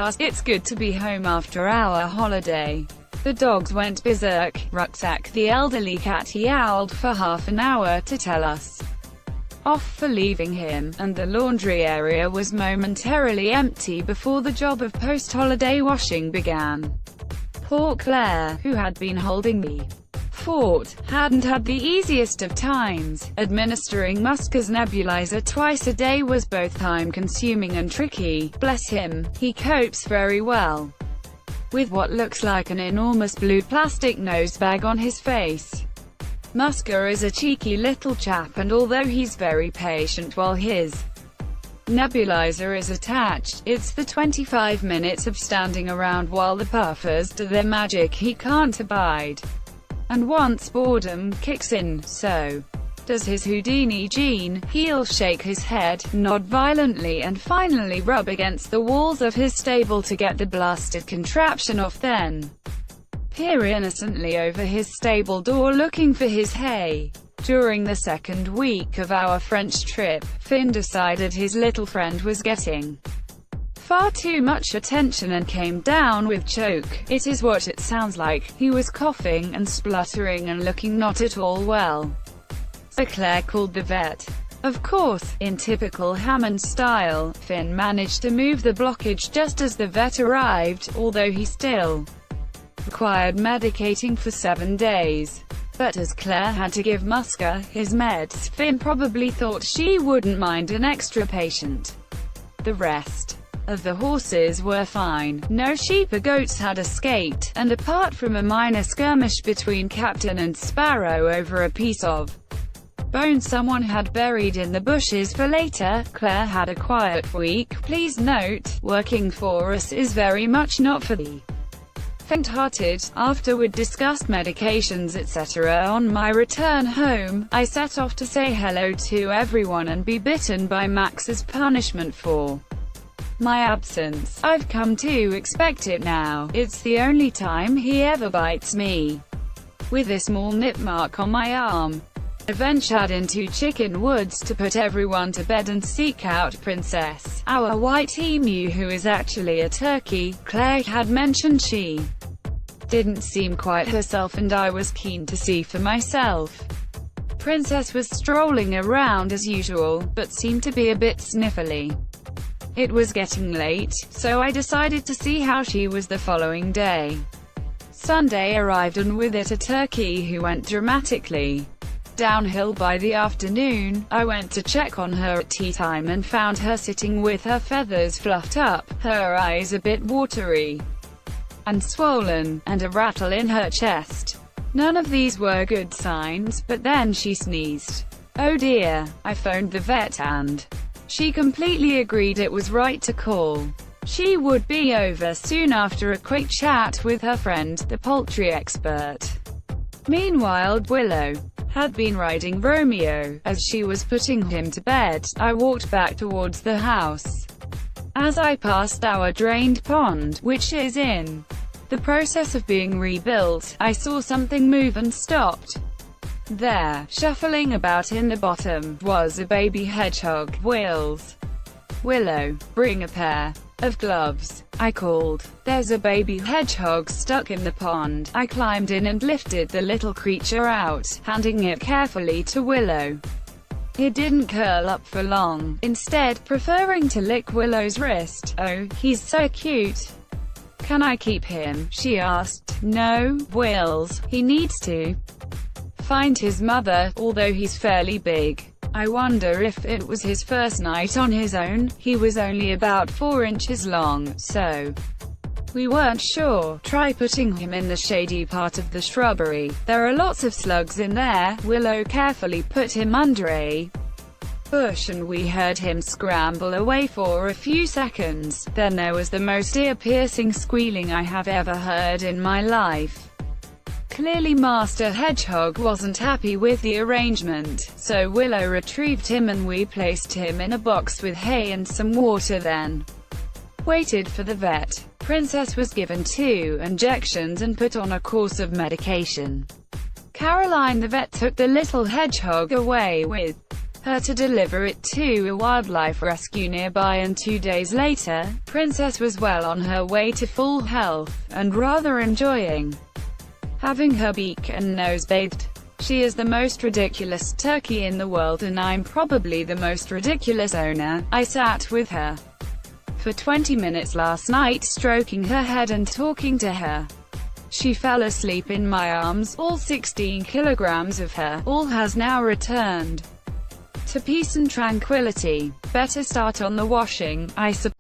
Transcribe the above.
house. It's good to be home after our holiday. The dogs went berserk. Rucksack, the elderly cat, yowled for half an hour to tell us off for leaving him, and the laundry area was momentarily empty before the job of post-holiday washing began. Poor Claire, who had been holding the fort, hadn't had the easiest of times. Administering Musker's nebulizer twice a day was both time-consuming and tricky. Bless him, he copes very well with what looks like an enormous blue plastic nose bag on his face. Musker is a cheeky little chap, and although he's very patient while his nebulizer is attached, it's the 25 minutes of standing around while the puffers do their magic he can't abide. And once boredom kicks in, so does his Houdini gene. He'll shake his head, nod violently, and finally rub against the walls of his stable to get the blasted contraption off, then peer innocently over his stable door looking for his hay. During the second week of our French trip, Finn decided his little friend was getting far too much attention and came down with choke. It is what it sounds like. He was coughing and spluttering and looking not at all well. So Claire called the vet. Of course, in typical Hammond style, Finn managed to move the blockage just as the vet arrived, although he still required medicating for 7 days. But as Claire had to give Musker his meds, Finn probably thought she wouldn't mind an extra patient. The rest of the horses were fine. No sheep or goats had escaped, and apart from a minor skirmish between Captain and Sparrow over a piece of bone someone had buried in the bushes for later, Claire had a quiet week. Please note, working for us is very much not for the faint-hearted. After we'd discussed medications etc. on my return home, I set off to say hello to everyone and be bitten by Max's punishment for my absence. I've come to expect it now. It's the only time he ever bites me. With a small nip mark on my arm, I ventured into Chicken Woods to put everyone to bed and seek out Princess, our white emu who is actually a turkey. Claire had mentioned she didn't seem quite herself, and I was keen to see for myself. Princess was strolling around as usual, but seemed to be a bit sniffly. It was getting late, so I decided to see how she was the following day. Sunday arrived, and with it a turkey who went dramatically downhill by the afternoon. I went to check on her at tea time and found her sitting with her feathers fluffed up, her eyes a bit watery and swollen, and a rattle in her chest. None of these were good signs, but then she sneezed. Oh dear. I phoned the vet and she completely agreed it was right to call. She would be over soon after a quick chat with her friend, the poultry expert. Meanwhile, Willow had been riding Romeo. As she was putting him to bed, I walked back towards the house. As I passed our drained pond, which is in the process of being rebuilt, I saw something move and stopped. There, shuffling about in the bottom, was a baby hedgehog. Willow, bring a pair of gloves, I called. There's a baby hedgehog stuck in the pond. I climbed in and lifted the little creature out, handing it carefully to Willow. It didn't curl up for long, instead preferring to lick Willow's wrist. Oh, he's so cute. Can I keep him? She asked. No, Wills, he needs to find his mother, although he's fairly big. I wonder if it was his first night on his own. He was only about 4 inches long, so we weren't sure. Try putting him in the shady part of the shrubbery. There are lots of slugs in there. Willow carefully put him under a bush and we heard him scramble away for a few seconds. Then there was the most ear-piercing squealing I have ever heard in my life. Clearly Master Hedgehog wasn't happy with the arrangement, so Willow retrieved him and we placed him in a box with hay and some water, then waited for the vet. Princess was given 2 injections and put on a course of medication. Caroline the vet took the little hedgehog away with her to deliver it to a wildlife rescue nearby, and 2 days later, Princess was well on her way to full health, and rather enjoying having her beak and nose bathed. She is the most ridiculous turkey in the world, and I'm probably the most ridiculous owner. I sat with her for 20 minutes last night, stroking her head and talking to her. She fell asleep in my arms. All 16 kilograms of her, all has now returned to peace and tranquility. Better start on the washing, I suppose.